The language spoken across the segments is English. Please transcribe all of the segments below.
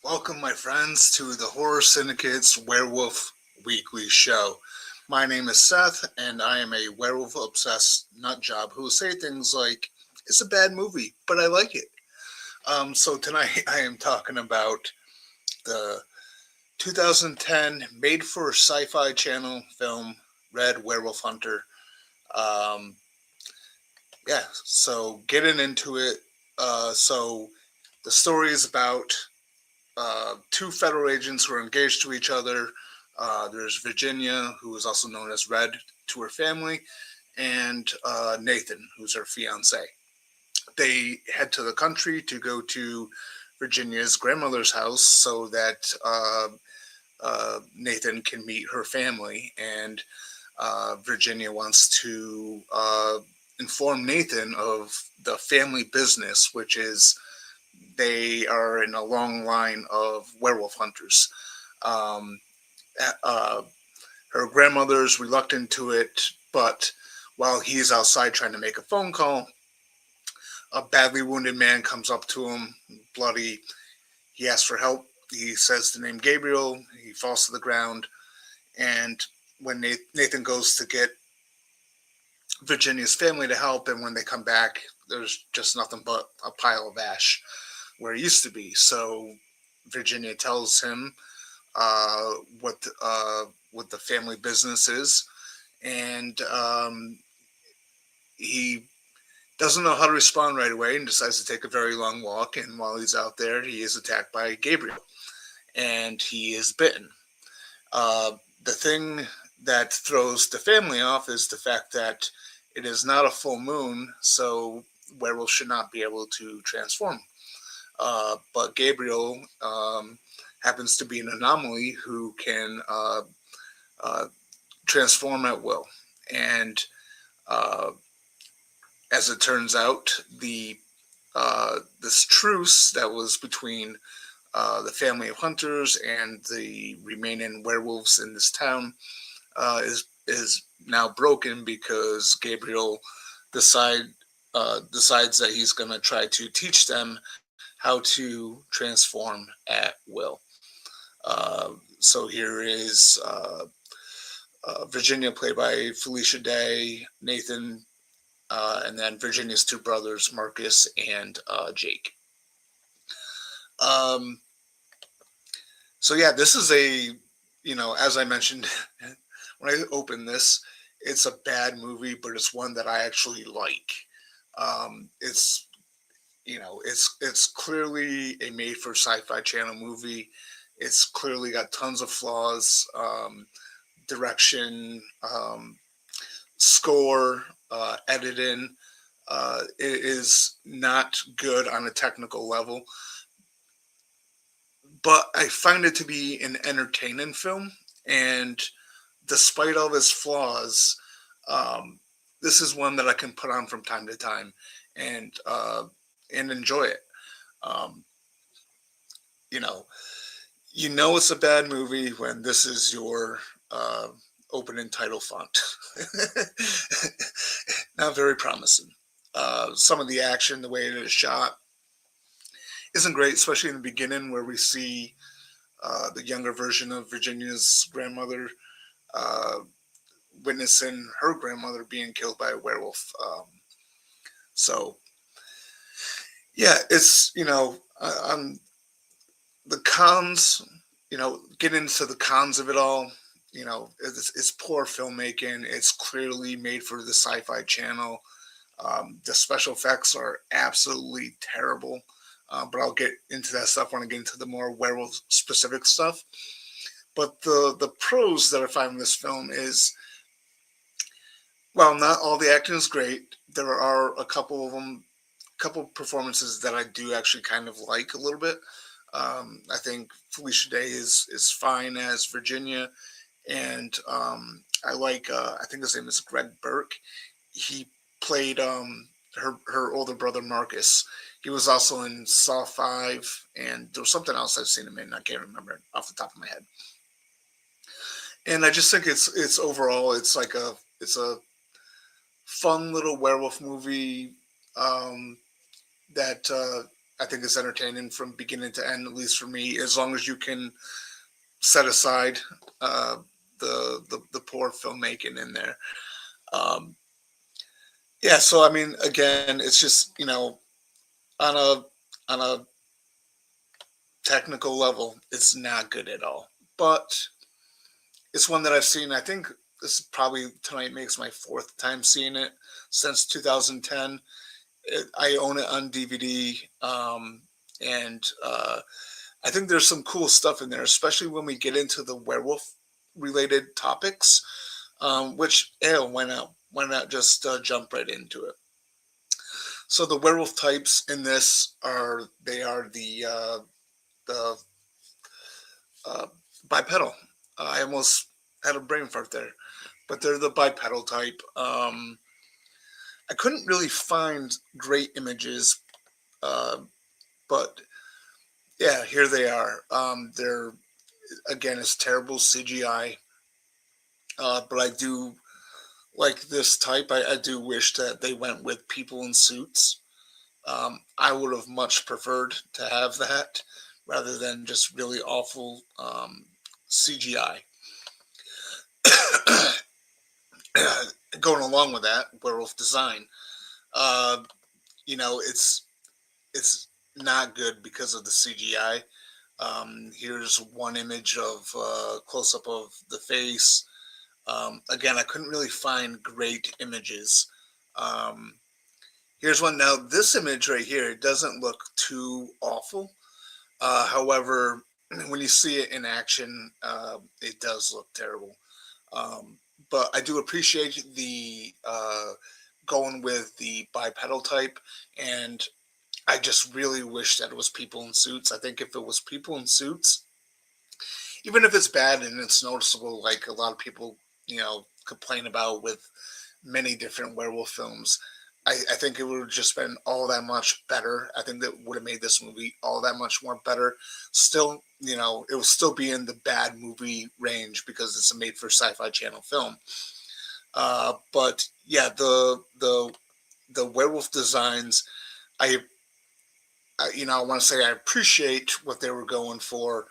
Welcome, my friends, to the Horror Syndicate's Werewolf Weekly Show. My name is Seth, and I am a werewolf obsessed nutjob who will say things like, "It's a bad movie, but I like it." So tonight I am talking about the 2010 made for Syfy Channel film Red Werewolf Hunter. Um, so getting into it. So the story is about two federal agents who are engaged to each other. There's Virginia, who is also known as Red to her family, and Nathan, who's her fiance. They head to the country to go to Virginia's grandmother's house so that Nathan can meet her family. And Virginia wants to inform Nathan of the family business, which is they are in a long line of werewolf hunters. Um, uh, Her grandmother's reluctant to it, but while he's outside trying to make a phone call, a badly wounded man comes up to him, bloody. He asks for help. He says the name Gabriel. He falls to the ground. And when Nathan goes to get Virginia's family to help, and when they come back, there's just nothing but a pile of ash where it used to be. So Virginia tells him uh, what what the family business is, and he doesn't know how to respond right away and decides to take a very long walk. And while he's out there, he is attacked by Gabriel, and he is bitten. The thing that throws the family off is the fact that it is not a full moon, so werewolves should not be able to transform. But Gabriel happens to be an anomaly who can uh, transform at will. And uh, as it turns out, the this truce that was between the family of hunters and the remaining werewolves in this town is now broken because Gabriel decide decides that he's going to try to teach them how to transform at will. So here is Virginia, played by Felicia Day, Nathan, and then Virginia's two brothers, Marcus and Jake. Um, so yeah, this is as I mentioned when I opened this, it's a bad movie, but it's one that I actually like. It's it's clearly a made for Syfy Channel movie. It's clearly got tons of flaws. Direction, score, editing. It is not good on a technical level, but I find it to be an entertaining film. And despite all of its flaws, um, this is one that I can put on from time to time and enjoy it. Um, you know, it's a bad movie when this is your uh, opening title font. Not very promising. Some of the action, the way it is shot, isn't great, especially in the beginning where we see the younger version of Virginia's grandmother uh, witnessing her grandmother being killed by a werewolf. So, yeah, it's, on the cons, get into the cons of it all. It's poor filmmaking. It's clearly made for the Syfy Channel. The special effects are absolutely terrible. But I'll get into that stuff when I get into the more werewolf specific stuff. But the pros that I find in this film is, well, not all the acting is great. There are a couple of them, couple performances that I do actually kind of like a little bit. I think Felicia Day is fine as Virginia, and I like I think his name is Greg Burke. He played her older brother Marcus. He was also in Saw 5, and there was something else I've seen him in. I can't remember it off the top of my head. And I just think it's overall it's a fun little werewolf movie that I think it's entertaining from beginning to end, at least for me, as long as you can set aside uh, the poor filmmaking in there. Um, yeah, so I mean, again, it's just on a technical level, it's not good at all. But it's one that I've seen. I think this probably tonight makes my fourth time seeing it since 2010. I own it on DVD, and I think there's some cool stuff in there, especially when we get into the werewolf related topics. Which hell, why not? Why not just jump right into it? So the werewolf types in this are the uh, bipedal. I almost had a brain fart there, but they're the bipedal type. I couldn't really find great images, uh, but yeah, here they are. They're again, it's terrible CGI, but I do like this type. I do wish that they went with people in suits. I would have much preferred to have that rather than just really awful CGI. Going along with that, werewolf design. Uh, it's not good because of the CGI. Here's one image of close up of the face. Again, I couldn't really find great images. Um, Here's one. Now, this image right here, it doesn't look too awful. However, when you see it in action, it does look terrible. Um, but I do appreciate the going with the bipedal type, and I just really wish that it was people in suits. I think if it was people in suits, even if it's bad and it's noticeable, like a lot of people, complain about with many different werewolf films, I think it would have just been all that much better. I think that would have made this movie all that much more better. Still, it will still be in the bad movie range because it's a made for Syfy Channel film. But yeah, the werewolf designs, I I want to say I appreciate what they were going for.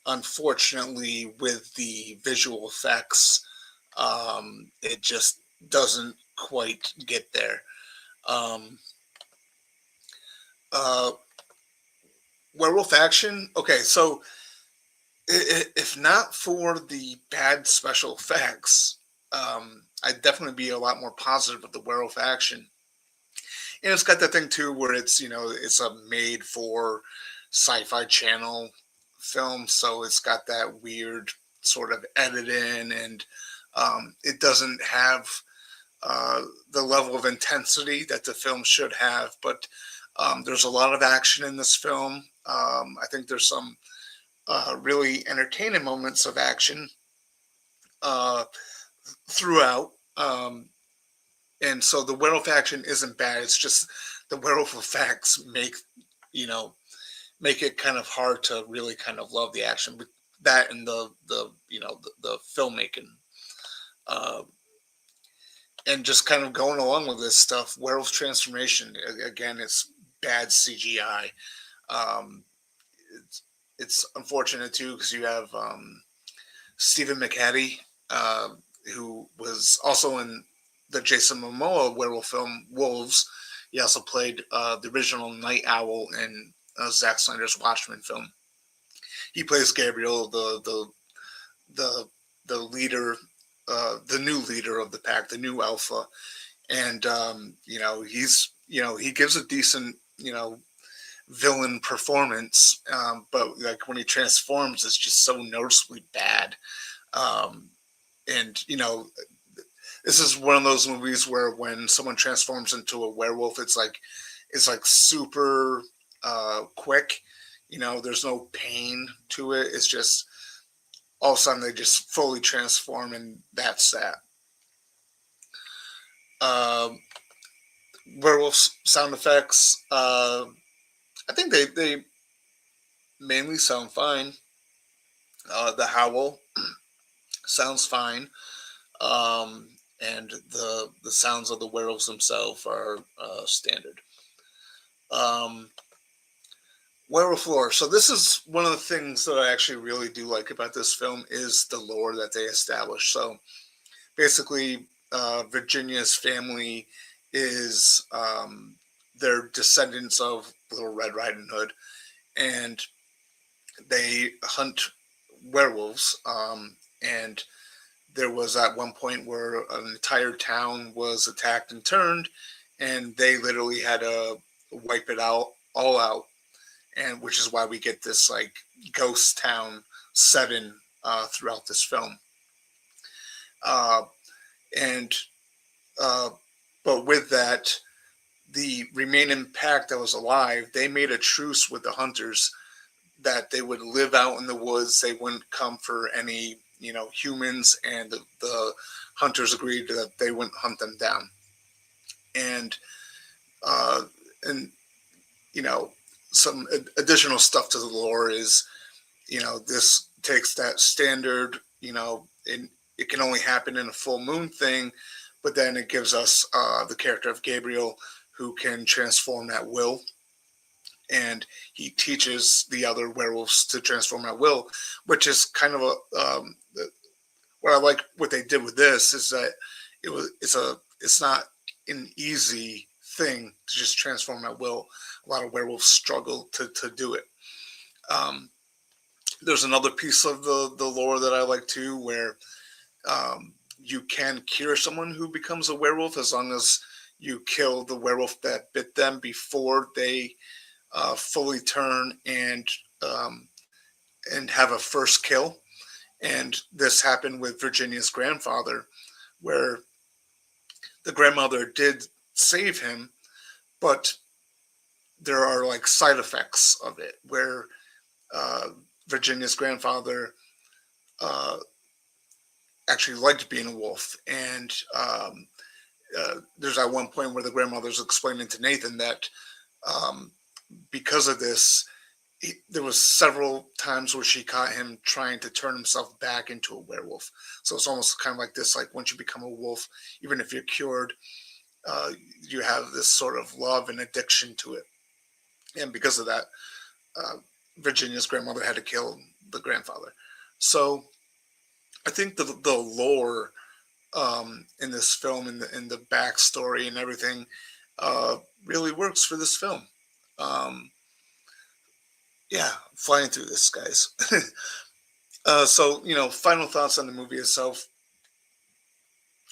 Unfortunately, with the visual effects, it just doesn't quite get there. Um, uh, Werewolf action. Okay, so if not for the bad special effects, I'd definitely be a lot more positive with the werewolf action. And it's got that thing too, where it's a made for Syfy Channel film, so it's got that weird sort of editing, and it doesn't have uh, the level of intensity that the film should have. But there's a lot of action in this film. I think there's some really entertaining moments of action uh, throughout. And so the werewolf action isn't bad. It's just the werewolf effects you know, make it kind of hard to really kind of love the action. But that and the filmmaking, uh, and just kind of going along with this stuff. Werewolf transformation again. It's bad CGI. Um, it's, it's unfortunate too because you have Stephen McHattie, uh, who was also in the Jason Momoa werewolf film Wolves. He also played the original Night Owl in Zack Snyder's Watchmen film. He plays Gabriel, the the leader, the new leader of the pack, the new alpha, and he gives a decent villain performance, but like when he transforms, it's just so noticeably bad. Um, and this is one of those movies where when someone transforms into a werewolf, it's like super quick. There's no pain to it. It's just all of a sudden they just fully transform, and that's that. Um Werewolf sound effects. I think they mainly sound fine. The howl sounds fine, and the sounds of the werewolves themselves are standard. Um, Werewolf lore. So this is one of the things that I actually really do like about this film is the lore that they establish. So basically, Virginia's family is they're descendants of Little Red Riding Hood, and they hunt werewolves. And there was at one point where an entire town was attacked and turned, and they literally had to wipe it out all out, and which is why we get this like ghost town setting throughout this film. Uh, and uh, but with that, the remaining pack that was alive, they made a truce with the hunters that they would live out in the woods. They wouldn't come for any, humans, and the hunters agreed that they wouldn't hunt them down. And uh, and you know, some additional stuff to the lore is, this takes that standard, it can only happen in a full moon thing, but then it gives us the character of Gabriel who can transform at will, and he teaches the other werewolves to transform at will, which is kind of what I like what they did with this is that it's not an easy thing to just transform at will. A lot of werewolves struggle to do it. Um, there's another piece of the lore that I like too, where you can cure someone who becomes a werewolf as long as you kill the werewolf that bit them before they fully turn um, and have a first kill. And this happened with Virginia's grandfather, where the grandmother did save him, but there are like side effects of it, where uh, Virginia's grandfather uh, actually liked being a wolf, and there's at one point where the grandmother's explaining to Nathan that um, because of this, there was several times where she caught him trying to turn himself back into a werewolf. So it's almost kind of like this: like once you become a wolf, even if you're cured, uh, you have this sort of love and addiction to it. And because of that, uh, Virginia's grandmother had to kill the grandfather. So I think the lore in this film and the backstory and everything really works for this film. Um, yeah, flying through this, guys. So, final thoughts on the movie itself.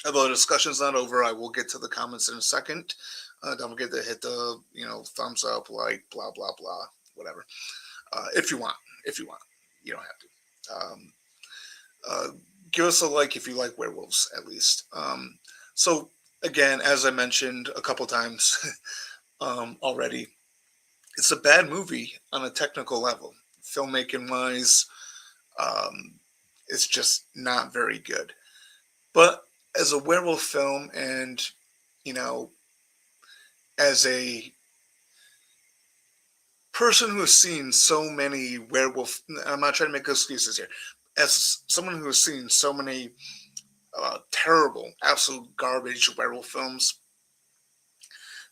Although the discussion's not over, I will get to the comments in a second. Don't forget to hit the, thumbs up, like, blah, blah, blah, whatever. If you want. If you want. You don't have to. Uh, give us a like if you like werewolves, at least. So, again, as I mentioned a couple times already, it's a bad movie on a technical level. Filmmaking wise, um, it's just not very good. But as a werewolf film, and you know, as a person who has seen so many werewolf, I'm not trying to make excuses here. As someone who has seen so many terrible, absolute garbage werewolf films,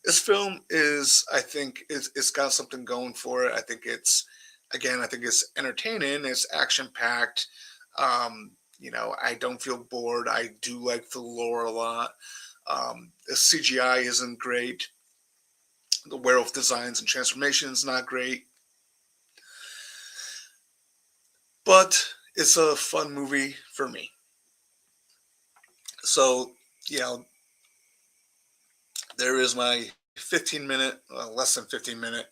this film is, I think, it's got something going for it. I think I think it's entertaining. It's action packed. I don't feel bored. I do like the lore a lot. The CGI isn't great. The werewolf designs and transformations not great, but it's a fun movie for me. So, you know, there is my 15-minute, less than 15-minute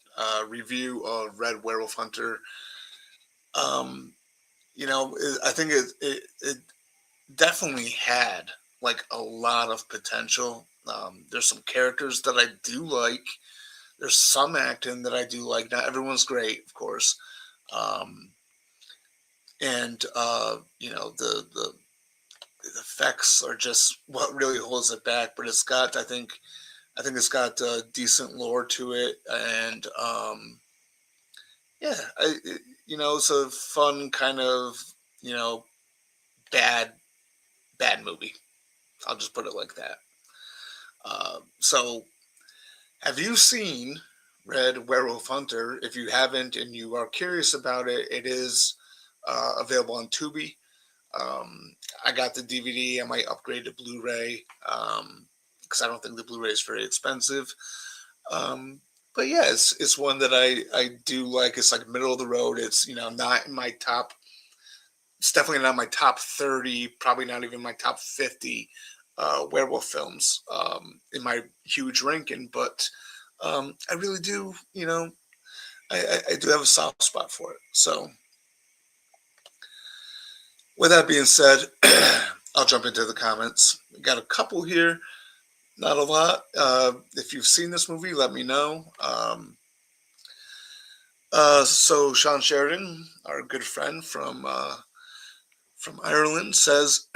review of Red Werewolf Hunter. Um, I think it definitely had like a lot of potential. There's some characters that I do like. There's some acting that I do like. Not everyone's great, of course. Um, and the effects are just what really holds it back. But I think it's got decent lore to it, and yeah, it's a fun kind of you know bad bad movie. I'll just put it like that. So, have you seen read Werewolf Hunter. If you haven't and you are curious about it, it is available on Tubi. I got the DVD. I might upgrade to Blu-ray because I don't think the Blu-ray is very expensive. But yeah, it's one that I do like. It's like middle of the road. It's not in my top. It's definitely not my top 30. Probably not even my top 50 werewolf films in my huge ranking. But I really do. I do have a soft spot for it. So with that being said, I'll jump into the comments. We got a couple here. Not a lot. If you've seen this movie, let me know. So Sean Sheridan, our good friend from Ireland, says,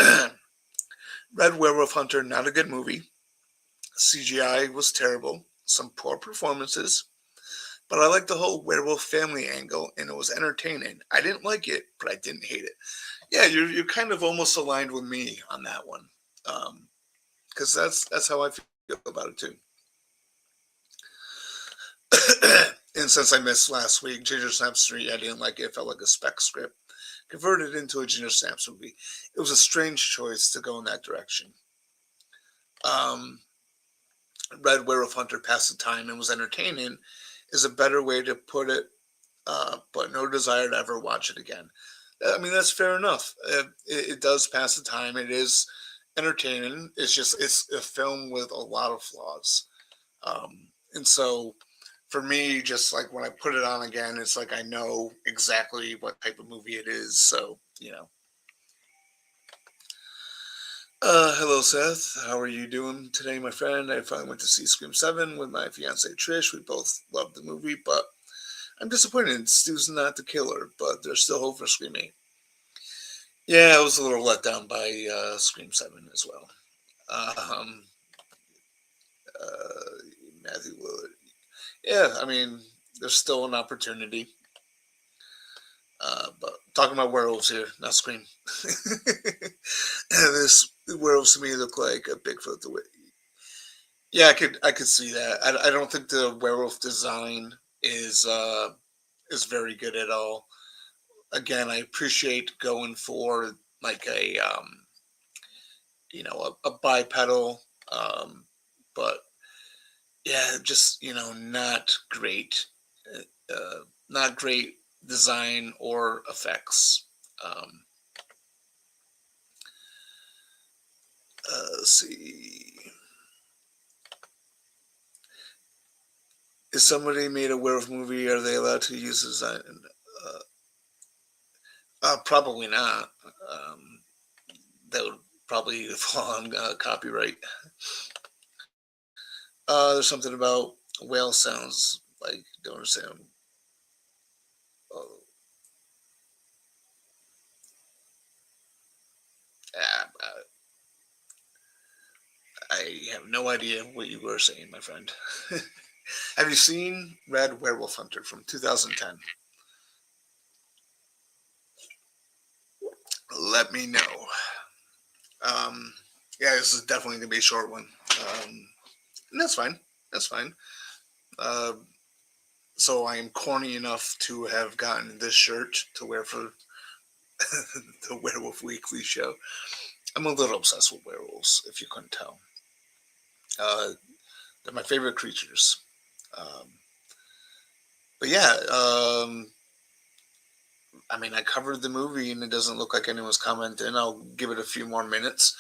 "Red Werewolf Hunter, not a good movie. CGI was terrible. Some poor performances, but I liked the whole werewolf family angle, and it was entertaining. I didn't like it, but I didn't hate it." Yeah, you're kind of almost aligned with me on that one, because that's how I feel about it too. And since I missed last week, Ginger Snaps 3, I didn't like it. It felt like a spec script converted into a Ginger Snaps movie. It was a strange choice to go in that direction. Red Werewolf Hunter passed the time and was entertaining is a better way to put it, but no desire to ever watch it again. I mean, that's fair enough. It does pass the time. It is entertaining. It's a film with a lot of flaws. And so for me, just like when I put it on again, it's like I know exactly what type of movie it is. So, hello, Seth. How are you doing today, my friend? I finally went to see Scream 7 with my fiance Trish. We both loved the movie, but I'm disappointed. Stu's not the killer, but there's still hope for Scream 8. Yeah, I was a little let down by Scream 7 as well. Matthew Willard. Yeah, I mean, there's still an opportunity. But talking about werewolves here, not Scream. This werewolves to me look like a Bigfoot. The way, yeah, I could see that. I don't think the werewolf design is very good at all. Again, I appreciate going for like a bipedal, but yeah, just not great, not great design or effects. Let's see. If somebody made a werewolf movie, are they allowed to use design? Probably not. That would probably fall on copyright. There's something about whale sounds, like, don't understand. Oh, I have no idea what you were saying, my friend. Have you seen Red Werewolf Hunter from 2010? Let me know. Yeah, this is definitely gonna be a short one, and that's fine. That's fine. So I am corny enough to have gotten this shirt to wear for the Werewolf Weekly show. I'm a little obsessed with werewolves, if you couldn't tell. They're my favorite creatures. Um, but yeah, I mean, I covered the movie and it doesn't look like anyone's commenting. I'll give it a few more minutes.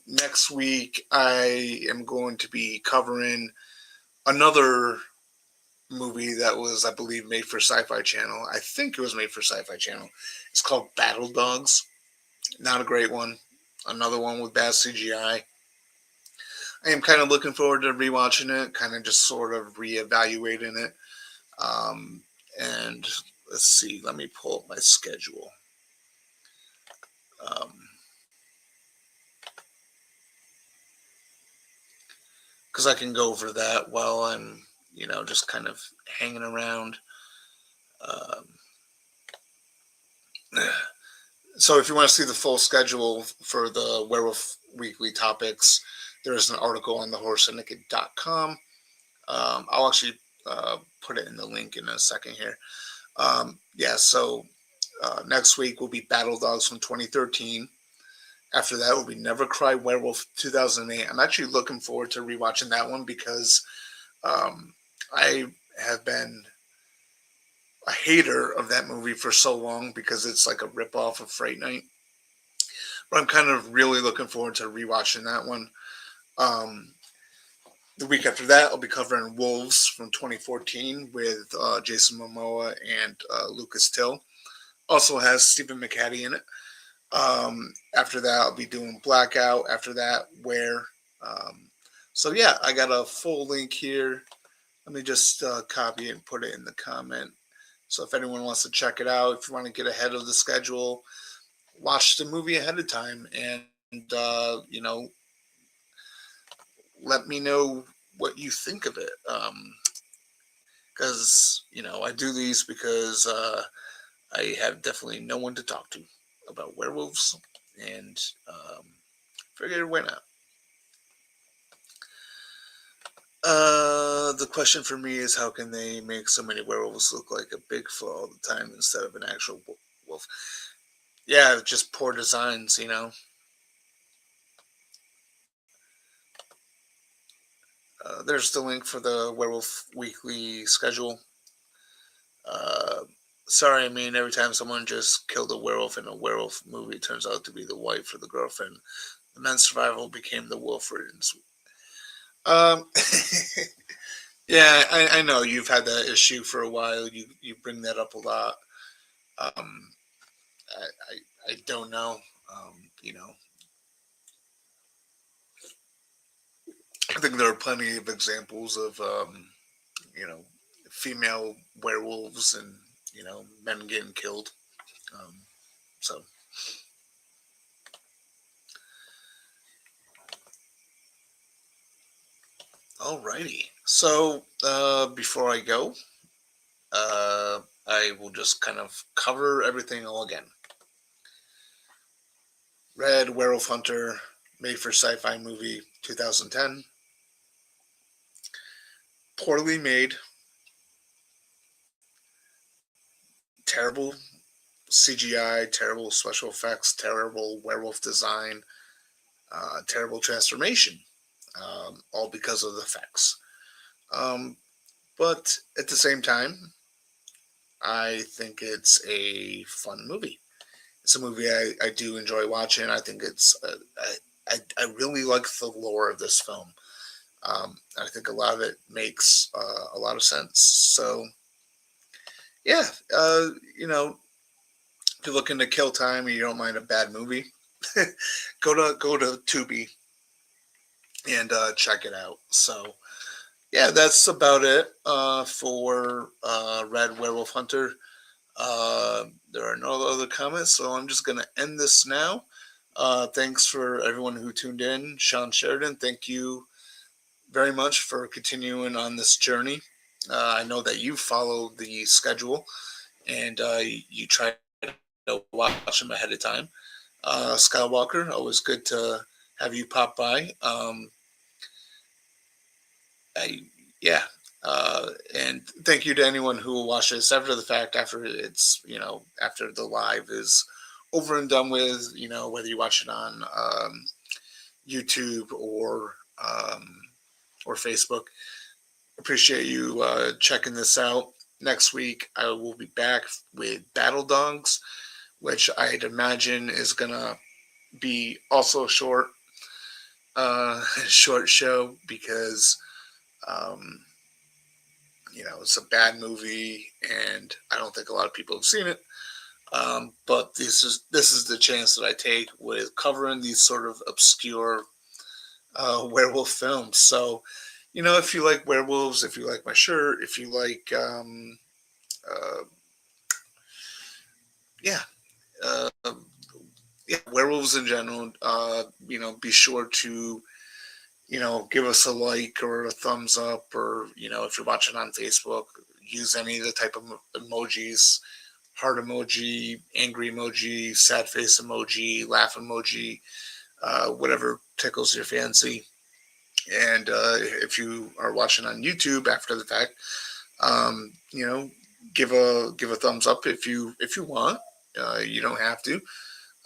Next week, I am going to be covering another movie that was, I believe, made for Syfy Channel. I think it was made for Syfy Channel. It's called Battle Dogs. Not a great one. Another one with bad CGI. I am kind of looking forward to rewatching it, kind of just sort of reevaluating it. And let's see, let me pull up my schedule. Because I can go over that while I'm, just kind of hanging around. So if you want to see the full schedule for the Werewolf Weekly Topics, there is an article on thehorrorsyndicate.com. I'll actually put it in the link in a second here. Yeah, so next week will be Battle Dogs from 2013. After that will be Never Cry Werewolf 2008. I'm actually looking forward to rewatching that one because I have been a hater of that movie for so long because it's like a ripoff of Fright Night. But I'm kind of really looking forward to rewatching that one. Um, the week after that, I'll be covering Wolves from 2014 with Jason Momoa and Lucas Till. Also has Stephen McHattie in it. After that, I'll be doing Blackout. After that, Where. So yeah, I got a full link here. Let me just copy it and put it in the comment. So if anyone wants to check it out, if you want to get ahead of the schedule, watch the movie ahead of time, and let me know what you think of it. Because I do these because I have definitely no one to talk to about werewolves, and figured why not. The question for me is, how can they make so many werewolves look like a Bigfoot all the time instead of an actual wolf? Yeah, just poor designs, There's the link for the Werewolf Weekly Schedule. Sorry, I mean, every time someone just killed a werewolf in a werewolf movie, it turns out to be the wife or the girlfriend. The men's survival became the Wolfrid's. Um, yeah, I know you've had that issue for a while. You bring that up a lot. Um, I don't know. You know, I think there are plenty of examples of you know female werewolves and men getting killed. Um, so alrighty. So before I go, I will just kind of cover everything all again. Red Werewolf Hunter, made for sci-fi movie, 2010. Poorly made, terrible CGI, terrible special effects, terrible werewolf design, terrible transformation, all because of the effects. Um, but at the same time, I think it's a fun movie. It's a movie I do enjoy watching. I think I really like the lore of this film. I think a lot of it makes a lot of sense. So yeah, if you're looking to kill time and you don't mind a bad movie, go to Tubi and check it out. So yeah, that's about it for Red Werewolf Hunter. There are no other comments, so I'm just going to end this now. Thanks for everyone who tuned in. Sean Sheridan, thank you very much for continuing on this journey. I know that you follow the schedule and you try to watch them ahead of time. Skywalker, always good to have you pop by. I, yeah. And thank you to anyone who will watch this after the fact, after it's, after the live is over and done with, whether you watch it on YouTube or Facebook. Appreciate you checking this out. Next week, I will be back with Battle Dogs, which I'd imagine is going to be also a short show because um, it's a bad movie, and I don't think a lot of people have seen it. But this is the chance that I take with covering these sort of obscure werewolf films. So, if you like werewolves, if you like my shirt, if you like, uh, yeah, uh, yeah, werewolves in general, be sure to give us a like or a thumbs up, or, if you're watching on Facebook, use any of the type of emojis, heart emoji, angry emoji, sad face emoji, laugh emoji, whatever tickles your fancy. And if you are watching on YouTube after the fact, you know, give a thumbs up if you want. You don't have to.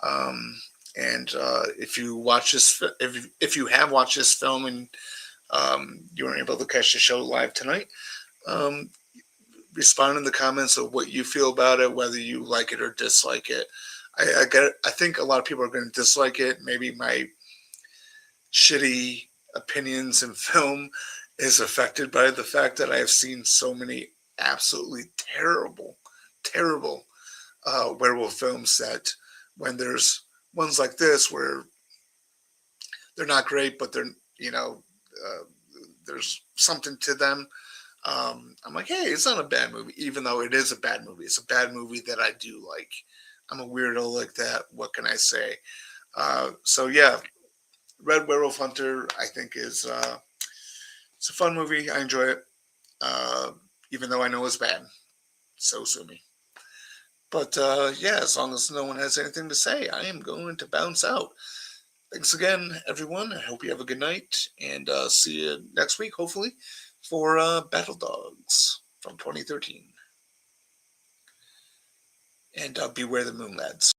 Um, and if you watch this, if you have watched this film and you weren't able to catch the show live tonight, um, respond in the comments of what you feel about it, whether you like it or dislike it. I think a lot of people are going to dislike it. Maybe my shitty opinions in film is affected by the fact that I have seen so many absolutely terrible werewolf films that when there's ones like this where they're not great, but they're, you know, uh, there's something to them. I'm like, hey, it's not a bad movie, even though it is a bad movie. It's a bad movie that I do like. I'm a weirdo like that. What can I say? So yeah, Red Werewolf Hunter, I think is it's a fun movie. I enjoy it, uh, even though I know it's bad. So sue me. But yeah, as long as no one has anything to say, I am going to bounce out. Thanks again, everyone. I hope you have a good night, and see you next week, hopefully, for Battle Dogs from 2013. And beware the Moon Lads.